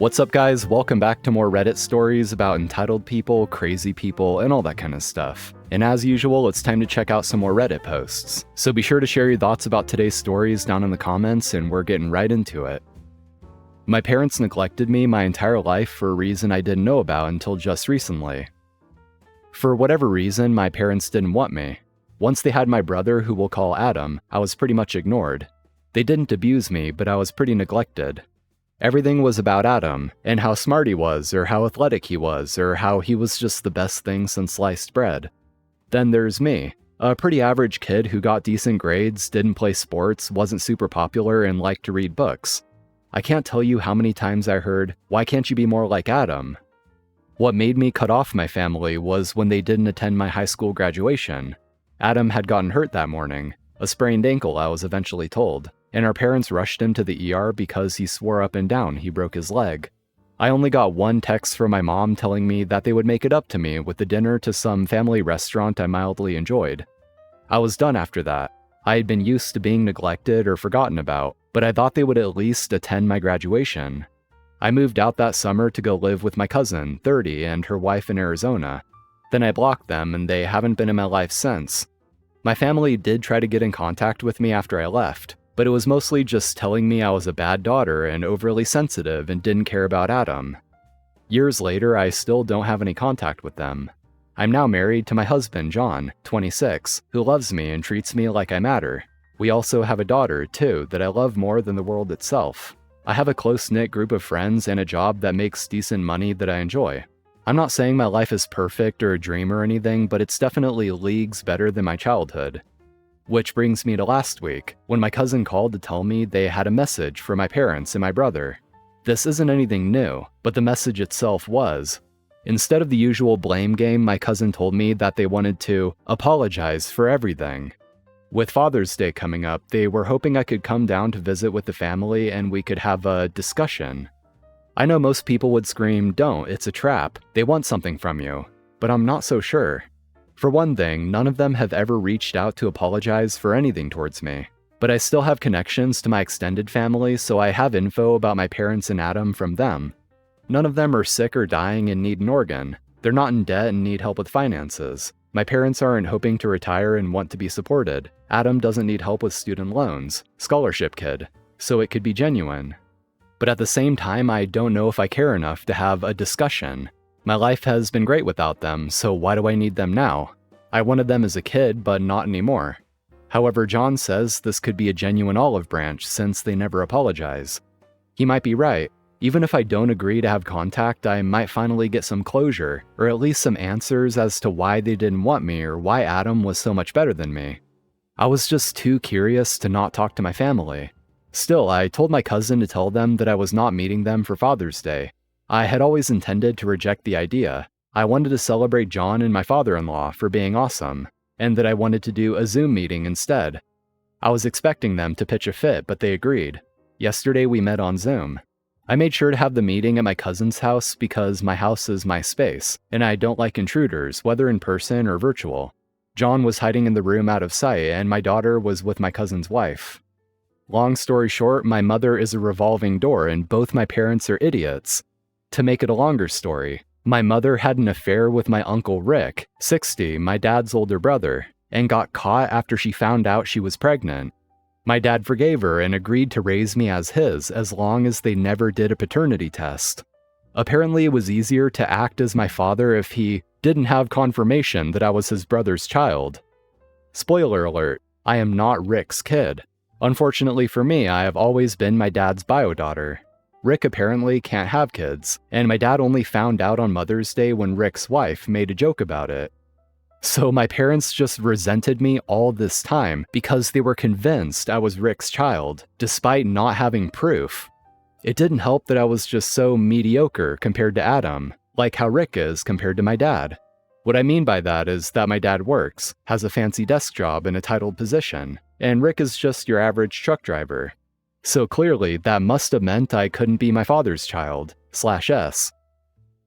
What's up, guys? Welcome back to more Reddit stories about entitled people, crazy people, and all that kind of stuff. And as usual, it's time to check out some more Reddit posts. So be sure to share your thoughts about today's stories down in the comments, and we're getting right into it. My parents neglected me my entire life for a reason I didn't know about until just recently. For whatever reason, my parents didn't want me. Once they had my brother, who we'll call Adam, I was pretty much ignored. They didn't abuse me, but I was pretty neglected. Everything was about Adam, and how smart he was, or how athletic he was, or how he was just the best thing since sliced bread. Then there's me, a pretty average kid who got decent grades, didn't play sports, wasn't super popular, and liked to read books. I can't tell you how many times I heard, "Why can't you be more like Adam?" What made me cut off my family was when they didn't attend my high school graduation. Adam had gotten hurt that morning, a sprained ankle I was eventually told, and our parents rushed him to the ER because he swore up and down he broke his leg. I only got one text from my mom telling me that they would make it up to me with a dinner to some family restaurant I mildly enjoyed. I was done after that. I had been used to being neglected or forgotten about, but I thought they would at least attend my graduation. I moved out that summer to go live with my cousin, 30, and her wife in Arizona. Then I blocked them, and they haven't been in my life since. My family did try to get in contact with me after I left, but it was mostly just telling me I was a bad daughter and overly sensitive and didn't care about Adam. Years later, I still don't have any contact with them. I'm now married to my husband, John, 26, who loves me and treats me like I matter. We also have a daughter, too, that I love more than the world itself. I have a close-knit group of friends and a job that makes decent money that I enjoy. I'm not saying my life is perfect or a dream or anything, but it's definitely leagues better than my childhood. Which brings me to last week, when my cousin called to tell me they had a message for my parents and my brother. This isn't anything new, but the message itself was. Instead of the usual blame game, my cousin told me that they wanted to apologize for everything. With Father's Day coming up, they were hoping I could come down to visit with the family and we could have a discussion. I know most people would scream, "Don't, it's a trap, they want something from you," but I'm not so sure. For one thing, none of them have ever reached out to apologize for anything towards me. But I still have connections to my extended family, so I have info about my parents and Adam from them. None of them are sick or dying and need an organ. They're not in debt and need help with finances. My parents aren't hoping to retire and want to be supported. Adam doesn't need help with student loans, scholarship kid, so it could be genuine. But at the same time, I don't know if I care enough to have a discussion. My life has been great without them, so why do I need them now? I wanted them as a kid, but not anymore. However, John says this could be a genuine olive branch since they never apologize. He might be right. Even if I don't agree to have contact, I might finally get some closure, or at least some answers as to why they didn't want me or why Adam was so much better than me. I was just too curious to not talk to my family. Still, I told my cousin to tell them that I was not meeting them for Father's Day. I had always intended to reject the idea. I wanted to celebrate John and my father-in-law for being awesome, and that I wanted to do a Zoom meeting instead. I was expecting them to pitch a fit, but they agreed. Yesterday we met on Zoom. I made sure to have the meeting at my cousin's house because my house is my space, and I don't like intruders, whether in person or virtual. John was hiding in the room out of sight, and my daughter was with my cousin's wife. Long story short, my mother is a revolving door, and both my parents are idiots. To make it a longer story, my mother had an affair with my uncle Rick, 60, my dad's older brother, and got caught after she found out she was pregnant. My dad forgave her and agreed to raise me as his as long as they never did a paternity test. Apparently it was easier to act as my father if he didn't have confirmation that I was his brother's child. Spoiler alert, I am not Rick's kid. Unfortunately for me, I have always been my dad's bio daughter. Rick apparently can't have kids, and my dad only found out on Mother's Day when Rick's wife made a joke about it. So my parents just resented me all this time because they were convinced I was Rick's child, despite not having proof. It didn't help that I was just so mediocre compared to Adam, like how Rick is compared to my dad. What I mean by that is that my dad works, has a fancy desk job and a titled position, and Rick is just your average truck driver. So clearly, that must have meant I couldn't be my father's child, /S.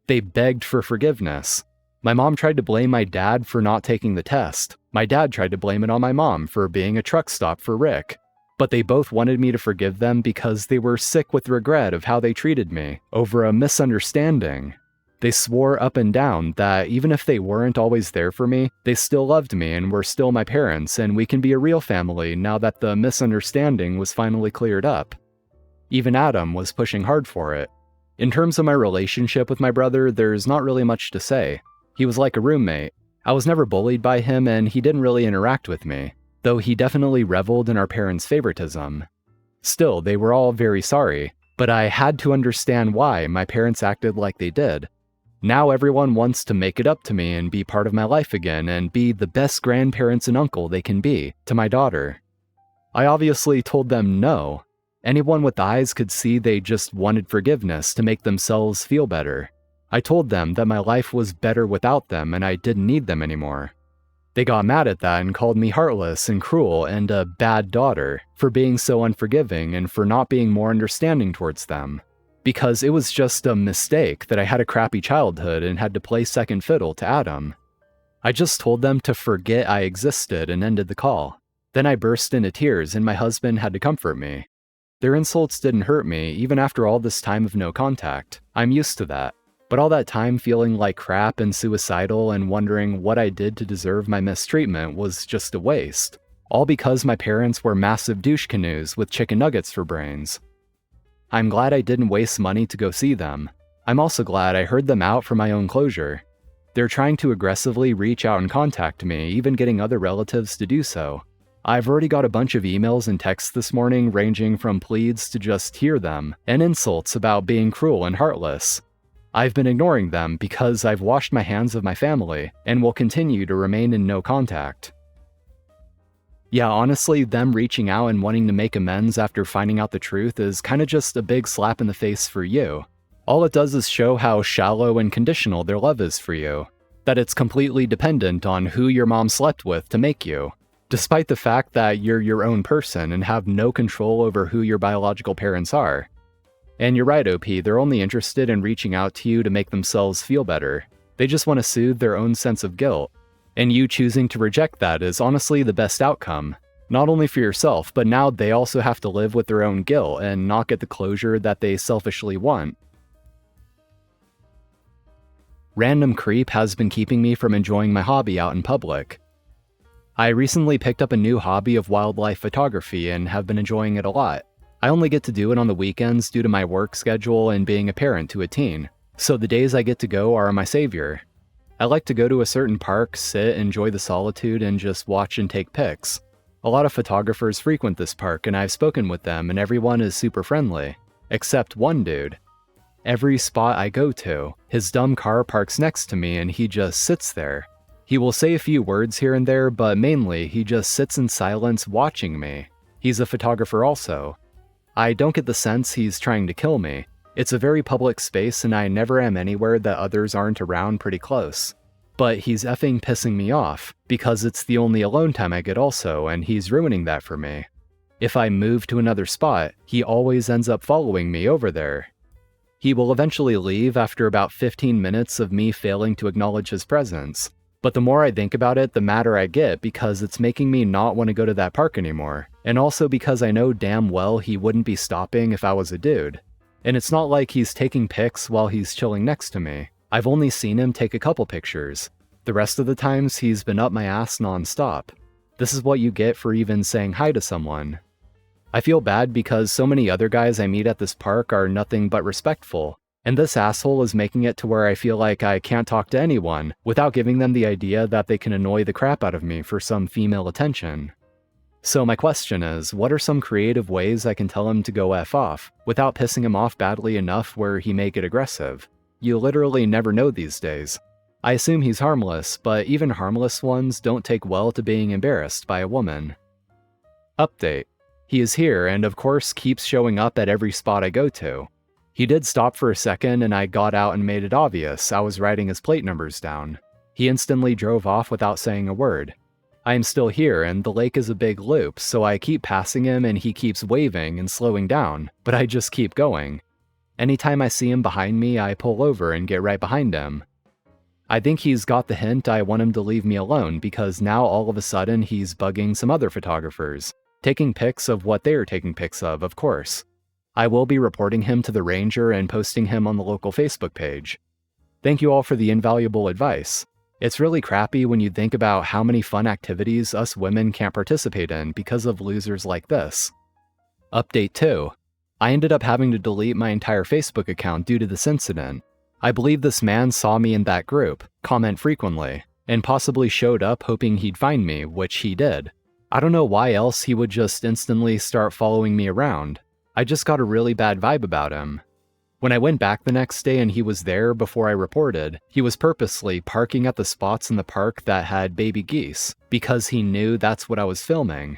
They begged for forgiveness. My mom tried to blame my dad for not taking the test. My dad tried to blame it on my mom for being a truck stop for Rick. But they both wanted me to forgive them because they were sick with regret of how they treated me over a misunderstanding. They swore up and down that even if they weren't always there for me, they still loved me and were still my parents, and we can be a real family now that the misunderstanding was finally cleared up. Even Adam was pushing hard for it. In terms of my relationship with my brother, there's not really much to say. He was like a roommate. I was never bullied by him, and he didn't really interact with me, though he definitely reveled in our parents' favoritism. Still, they were all very sorry, but I had to understand why my parents acted like they did. Now everyone wants to make it up to me and be part of my life again and be the best grandparents and uncle they can be to my daughter. I obviously told them no. Anyone with eyes could see they just wanted forgiveness to make themselves feel better. I told them that my life was better without them and I didn't need them anymore. They got mad at that and called me heartless and cruel and a bad daughter for being so unforgiving and for not being more understanding towards them. Because it was just a mistake that I had a crappy childhood and had to play second fiddle to Adam. I just told them to forget I existed and ended the call. Then I burst into tears and my husband had to comfort me. Their insults didn't hurt me, even after all this time of no contact. I'm used to that. But all that time feeling like crap and suicidal and wondering what I did to deserve my mistreatment was just a waste. All because my parents were massive douche canoes with chicken nuggets for brains. I'm glad I didn't waste money to go see them. I'm also glad I heard them out for my own closure. They're trying to aggressively reach out and contact me, even getting other relatives to do so. I've already got a bunch of emails and texts this morning ranging from pleads to just hear them, and insults about being cruel and heartless. I've been ignoring them because I've washed my hands of my family, and will continue to remain in no contact. Yeah, honestly, them reaching out and wanting to make amends after finding out the truth is kinda just a big slap in the face for you. All it does is show how shallow and conditional their love is for you. That it's completely dependent on who your mom slept with to make you. Despite the fact that you're your own person and have no control over who your biological parents are. And you're right, OP, they're only interested in reaching out to you to make themselves feel better. They just want to soothe their own sense of guilt. And you choosing to reject that is honestly the best outcome. Not only for yourself, but now they also have to live with their own guilt and not get the closure that they selfishly want. Random creep has been keeping me from enjoying my hobby out in public. I recently picked up a new hobby of wildlife photography and have been enjoying it a lot. I only get to do it on the weekends due to my work schedule and being a parent to a teen, so the days I get to go are my savior. I like to go to a certain park, sit, enjoy the solitude, and just watch and take pics. A lot of photographers frequent this park and I've spoken with them and everyone is super friendly. Except one dude. Every spot I go to, his dumb car parks next to me and he just sits there. He will say a few words here and there, but mainly he just sits in silence watching me. He's a photographer also. I don't get the sense he's trying to kill me. It's a very public space and I never am anywhere that others aren't around pretty close. But he's effing pissing me off, because it's the only alone time I get also, and he's ruining that for me. If I move to another spot, he always ends up following me over there. He will eventually leave after about 15 minutes of me failing to acknowledge his presence. But the more I think about it, the madder I get because it's making me not want to go to that park anymore. And also because I know damn well he wouldn't be stopping if I was a dude. And it's not like he's taking pics while he's chilling next to me. I've only seen him take a couple pictures. The rest of the times he's been up my ass non-stop. This is what you get for even saying hi to someone. I feel bad because so many other guys I meet at this park are nothing but respectful. And this asshole is making it to where I feel like I can't talk to anyone without giving them the idea that they can annoy the crap out of me for some female attention. So my question is, what are some creative ways I can tell him to go F off without pissing him off badly enough where he may get aggressive? You literally never know these days. I assume he's harmless, but even harmless ones don't take well to being embarrassed by a woman. Update. He is here and of course keeps showing up at every spot I go to. He did stop for a second and I got out and made it obvious I was writing his plate numbers down. He instantly drove off without saying a word. I am still here and the lake is a big loop, so I keep passing him and he keeps waving and slowing down, but I just keep going. Anytime I see him behind me, I pull over and get right behind him. I think he's got the hint I want him to leave me alone because now all of a sudden he's bugging some other photographers. taking pics of what they are taking pics of course. I will be reporting him to the ranger and posting him on the local Facebook page. Thank you all for the invaluable advice. It's really crappy when you think about how many fun activities us women can't participate in because of losers like this. Update 2. I ended up having to delete my entire Facebook account due to this incident. I believe this man saw me in that group, comment frequently, and possibly showed up hoping he'd find me, which he did. I don't know why else he would just instantly start following me around. I just got a really bad vibe about him. When I went back the next day and he was there before I reported, he was purposely parking at the spots in the park that had baby geese, because he knew that's what I was filming.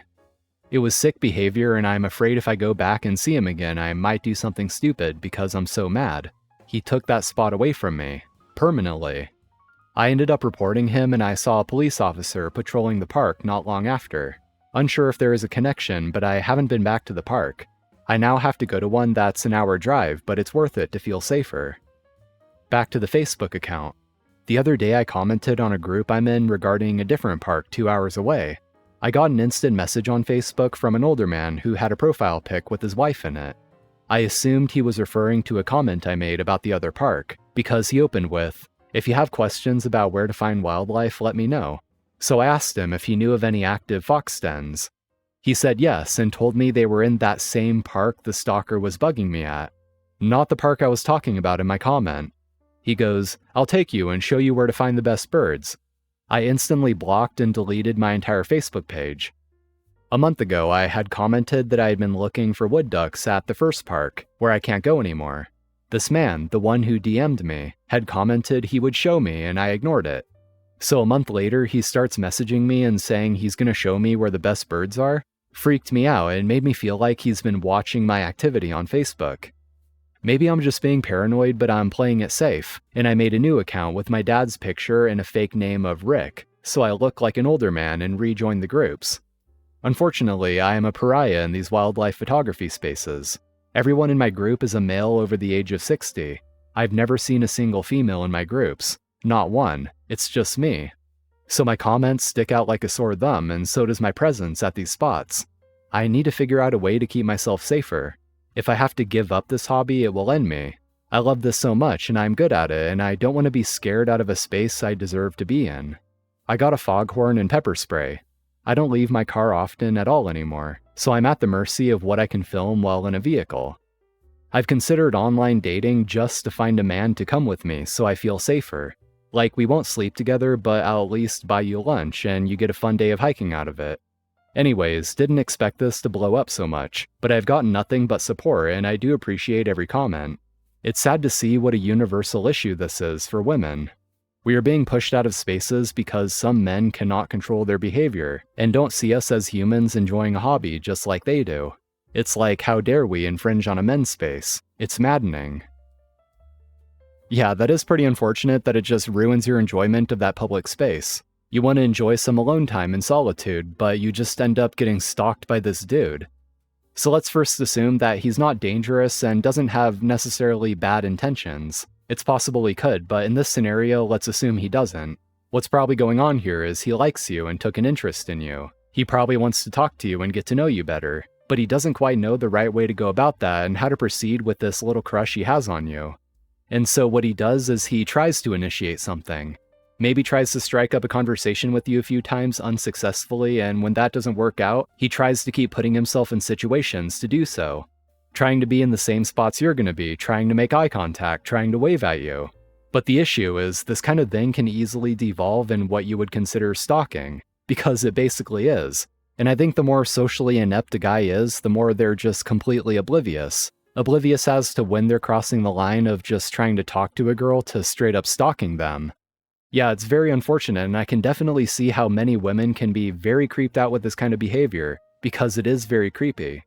It was sick behavior, and I'm afraid if I go back and see him again, I might do something stupid because I'm so mad. He took that spot away from me, permanently. I ended up reporting him, and I saw a police officer patrolling the park not long after. Unsure if there is a connection, but I haven't been back to the park. I now have to go to one that's an hour drive, but it's worth it to feel safer. Back to the Facebook account. The other day I commented on a group I'm in regarding a different park 2 hours away. I got an instant message on Facebook from an older man who had a profile pic with his wife in it. I assumed he was referring to a comment I made about the other park, because he opened with, "If you have questions about where to find wildlife, let me know." So I asked him if he knew of any active fox dens. He said yes and told me they were in that same park the stalker was bugging me at. Not the park I was talking about in my comment. He goes, "I'll take you and show you where to find the best birds." I instantly blocked and deleted my entire Facebook page. A month ago, I had commented that I had been looking for wood ducks at the first park, where I can't go anymore. This man, the one who DM'd me, had commented he would show me, and I ignored it. So a month later, he starts messaging me and saying he's gonna show me where the best birds are. Freaked me out and made me feel like he's been watching my activity on Facebook. Maybe I'm just being paranoid, but I'm playing it safe, and I made a new account with my dad's picture and a fake name of Rick, so I look like an older man and rejoined the groups. Unfortunately, I am a pariah in these wildlife photography spaces. Everyone in my group is a male over the age of 60. I've never seen a single female in my groups. Not one. It's just me. So my comments stick out like a sore thumb, and so does my presence at these spots. I need to figure out a way to keep myself safer. If I have to give up this hobby, it will end me. I love this so much and I'm good at it, and I don't want to be scared out of a space I deserve to be in. I got a foghorn and pepper spray. I don't leave my car often at all anymore, so I'm at the mercy of what I can film while in a vehicle. I've considered online dating just to find a man to come with me so I feel safer. Like, we won't sleep together, but I'll at least buy you lunch and you get a fun day of hiking out of it. Anyways, didn't expect this to blow up so much, but I've gotten nothing but support and I do appreciate every comment. It's sad to see what a universal issue this is for women. We are being pushed out of spaces because some men cannot control their behavior and don't see us as humans enjoying a hobby just like they do. It's like, how dare we infringe on a men's space? It's maddening. Yeah, that is pretty unfortunate that it just ruins your enjoyment of that public space. You want to enjoy some alone time and solitude, but you just end up getting stalked by this dude. So let's first assume that he's not dangerous and doesn't have necessarily bad intentions. It's possible he could, but in this scenario, let's assume he doesn't. What's probably going on here is he likes you and took an interest in you. He probably wants to talk to you and get to know you better, but he doesn't quite know the right way to go about that and how to proceed with this little crush he has on you. And so what he does is he tries to initiate something. Maybe tries to strike up a conversation with you a few times unsuccessfully, and when that doesn't work out, he tries to keep putting himself in situations to do so. Trying to be in the same spots you're gonna be, trying to make eye contact, trying to wave at you. But the issue is, this kind of thing can easily devolve in what you would consider stalking, because it basically is. And I think the more socially inept a guy is, the more they're just completely oblivious. Oblivious as to when they're crossing the line of just trying to talk to a girl to straight up stalking them. Yeah, it's very unfortunate, and I can definitely see how many women can be very creeped out with this kind of behavior, because it is very creepy.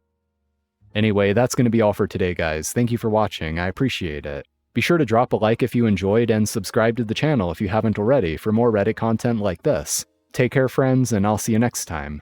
Anyway, that's going to be all for today, guys. Thank you for watching, I appreciate it. Be sure to drop a like if you enjoyed, and subscribe to the channel if you haven't already for more Reddit content like this. Take care, friends, and I'll see you next time.